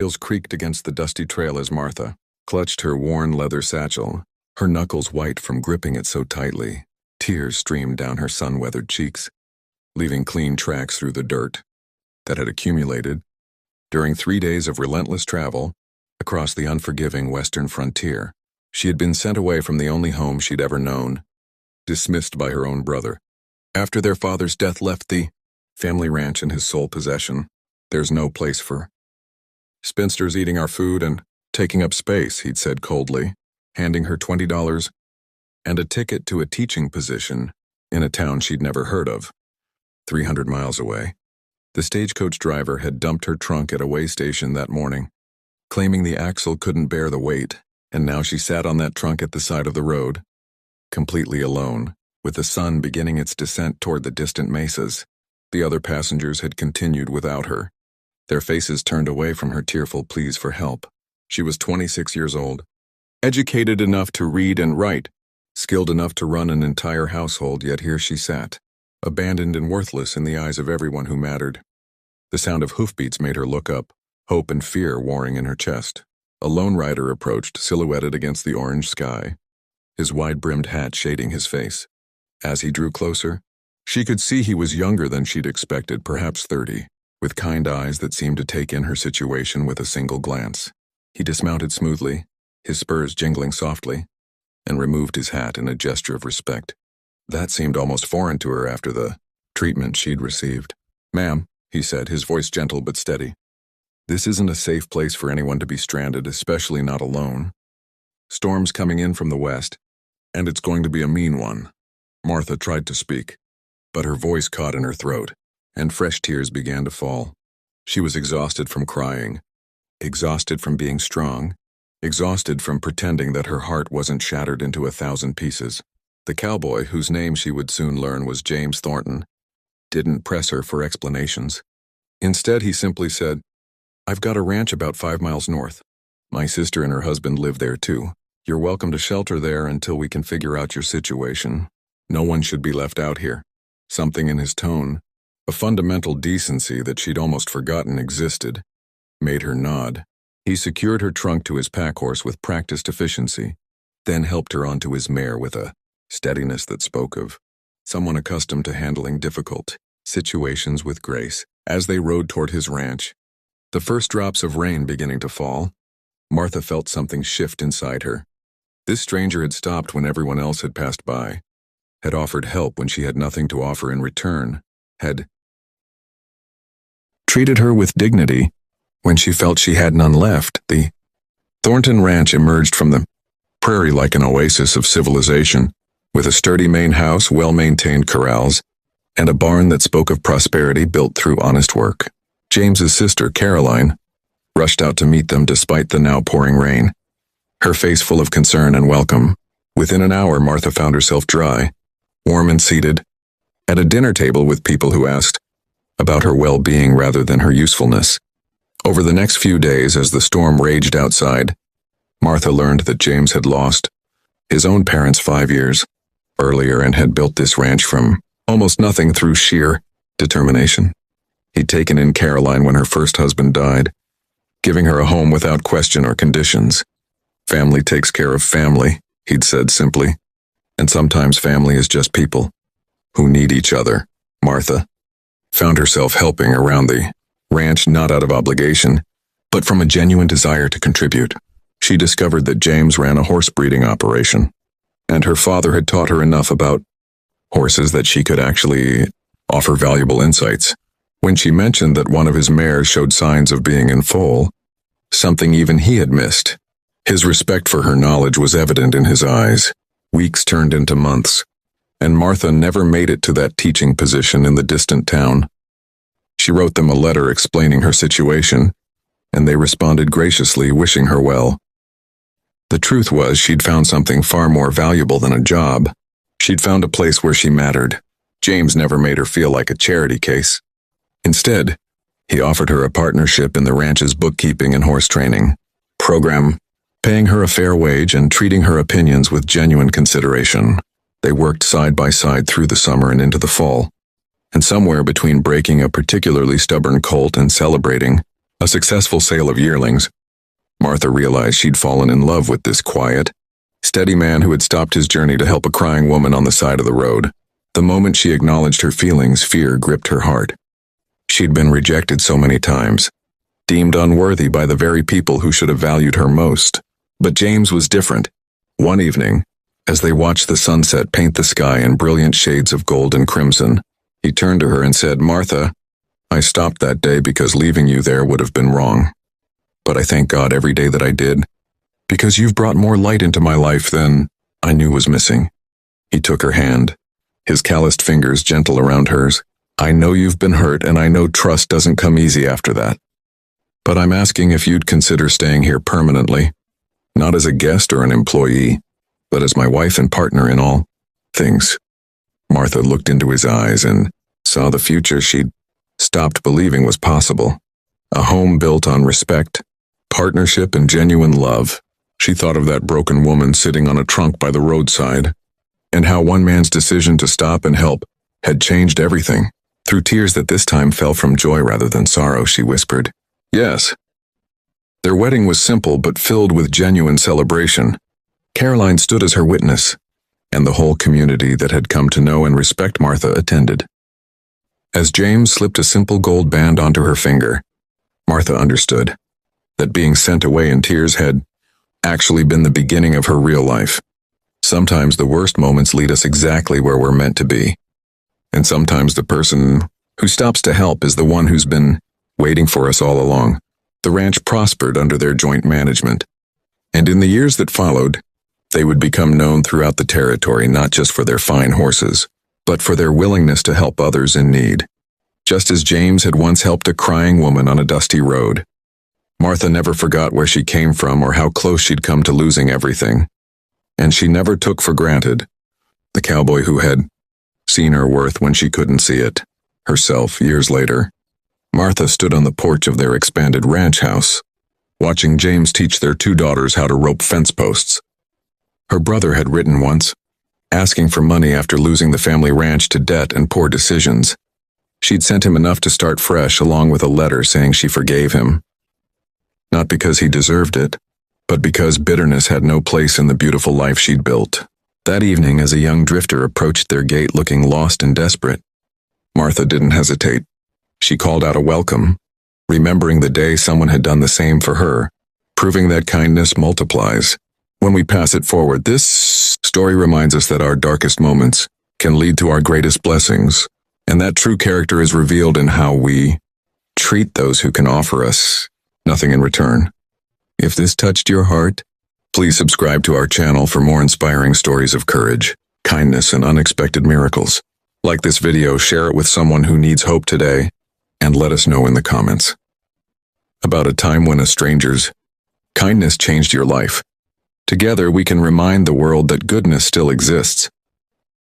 Heels creaked against the dusty trail as Martha clutched her worn leather satchel, her knuckles white from gripping it so tightly. Tears streamed down her sun-weathered cheeks, leaving clean tracks through the dirt that had accumulated during 3 days of relentless travel across the unforgiving western frontier. She had been sent away from the only home she'd ever known, dismissed by her own brother. After their father's death left the family ranch in his sole possession, there's no place for spinsters eating our food and taking up space, he'd said coldly, handing her $20 and a ticket to a teaching position in a town she'd never heard of, 300 miles away. The stagecoach driver had dumped her trunk at a way station that morning, claiming the axle couldn't bear the weight, and now she sat on that trunk at the side of the road, completely alone, with the sun beginning its descent toward the distant mesas. The other passengers had continued without her, their faces turned away from her tearful pleas for help. She was 26 years old, educated enough to read and write, skilled enough to run an entire household, yet here she sat, abandoned and worthless in the eyes of everyone who mattered. The sound of hoofbeats made her look up, hope and fear warring in her chest. A lone rider approached, silhouetted against the orange sky, his wide-brimmed hat shading his face. As he drew closer, she could see he was younger than she'd expected, perhaps 30, with kind eyes that seemed to take in her situation with a single glance. He dismounted smoothly, his spurs jingling softly, and removed his hat in a gesture of respect. That seemed almost foreign to her after the treatment she'd received. "Ma'am," he said, his voice gentle but steady, "this isn't a safe place for anyone to be stranded, especially not alone. Storm's coming in from the west, and it's going to be a mean one." Martha tried to speak, but her voice caught in her throat, and fresh tears began to fall. She was exhausted from crying, exhausted from being strong, exhausted from pretending that her heart wasn't shattered into 1,000 pieces. The cowboy, whose name she would soon learn was James Thornton, didn't press her for explanations. Instead, he simply said, "I've got a ranch about 5 miles north. My sister and her husband live there too. You're welcome to shelter there until we can figure out your situation. No one should be left out here." Something in his tone, a fundamental decency that she'd almost forgotten existed, made her nod. He secured her trunk to his pack horse with practiced efficiency, then helped her onto his mare with a steadiness that spoke of someone accustomed to handling difficult situations with grace. As they rode toward his ranch, the first drops of rain beginning to fall, Martha felt something shift inside her. This stranger had stopped when everyone else had passed by, had offered help when she had nothing to offer in return, had treated her with dignity when she felt she had none left. The Thornton Ranch emerged from the prairie like an oasis of civilization, with a sturdy main house, well-maintained corrals, and a barn that spoke of prosperity built through honest work. James's sister, Caroline, rushed out to meet them despite the now pouring rain, her face full of concern and welcome. Within an hour, Martha found herself dry, warm and seated, at a dinner table with people who asked about her well-being rather than her usefulness. Over the next few days, as the storm raged outside, Martha learned that James had lost his own parents 5 years earlier and had built this ranch from almost nothing through sheer determination. He'd taken in Caroline when her first husband died, giving her a home without question or conditions. "Family takes care of family," he'd said simply, "and sometimes family is just people who need each other." Martha found herself helping around the ranch not out of obligation, but from a genuine desire to contribute. She discovered that James ran a horse breeding operation, and her father had taught her enough about horses that she could actually offer valuable insights. When she mentioned that one of his mares showed signs of being in foal, something even he had missed, his respect for her knowledge was evident in his eyes. Weeks turned into months, and Martha never made it to that teaching position in the distant town. She wrote them a letter explaining her situation, and they responded graciously, wishing her well. The truth was, she'd found something far more valuable than a job. She'd found a place where she mattered. James never made her feel like a charity case. Instead, he offered her a partnership in the ranch's bookkeeping and horse training program, paying her a fair wage and treating her opinions with genuine consideration. They worked side by side through the summer and into the fall, and somewhere between breaking a particularly stubborn colt and celebrating a successful sale of yearlings. Martha realized she'd fallen in love with this quiet, steady man who had stopped his journey to help a crying woman on the side of the road. The moment she acknowledged her feelings, fear gripped her heart. She'd been rejected so many times, deemed unworthy by the very people who should have valued her most. But James was different. One evening, as they watched the sunset paint the sky in brilliant shades of gold and crimson, he turned to her and said, "Martha, I stopped that day because leaving you there would have been wrong. But I thank God every day that I did, because you've brought more light into my life than I knew was missing." He took her hand, his calloused fingers gentle around hers. "I know you've been hurt, and I know trust doesn't come easy after that. But I'm asking if you'd consider staying here permanently, not as a guest or an employee, but as my wife and partner in all things." Martha looked into his eyes and saw the future she'd stopped believing was possible. A home built on respect, partnership, and genuine love. She thought of that broken woman sitting on a trunk by the roadside, and how one man's decision to stop and help had changed everything. Through tears that this time fell from joy rather than sorrow, she whispered, "Yes." Their wedding was simple but filled with genuine celebration. Caroline stood as her witness, and the whole community that had come to know and respect Martha attended. As James slipped a simple gold band onto her finger, Martha understood that being sent away in tears had actually been the beginning of her real life. Sometimes the worst moments lead us exactly where we're meant to be, and sometimes the person who stops to help is the one who's been waiting for us all along. The ranch prospered under their joint management, and in the years that followed, they would become known throughout the territory not just for their fine horses, but for their willingness to help others in need. Just as James had once helped a crying woman on a dusty road, Martha never forgot where she came from or how close she'd come to losing everything. And she never took for granted the cowboy who had seen her worth when she couldn't see it herself years later. Martha stood on the porch of their expanded ranch house, watching James teach their two daughters how to rope fence posts. Her brother had written once, asking for money after losing the family ranch to debt and poor decisions. She'd sent him enough to start fresh, along with a letter saying she forgave him. Not because he deserved it, but because bitterness had no place in the beautiful life she'd built. That evening, as a young drifter approached their gate looking lost and desperate, Martha didn't hesitate. She called out a welcome, remembering the day someone had done the same for her, proving that kindness multiplies. When we pass it forward, this story reminds us that our darkest moments can lead to our greatest blessings, and that true character is revealed in how we treat those who can offer us nothing in return. If this touched your heart, please subscribe to our channel for more inspiring stories of courage, kindness, and unexpected miracles. Like this video, share it with someone who needs hope today, and let us know in the comments about a time when a stranger's kindness changed your life. Together, we can remind the world that goodness still exists,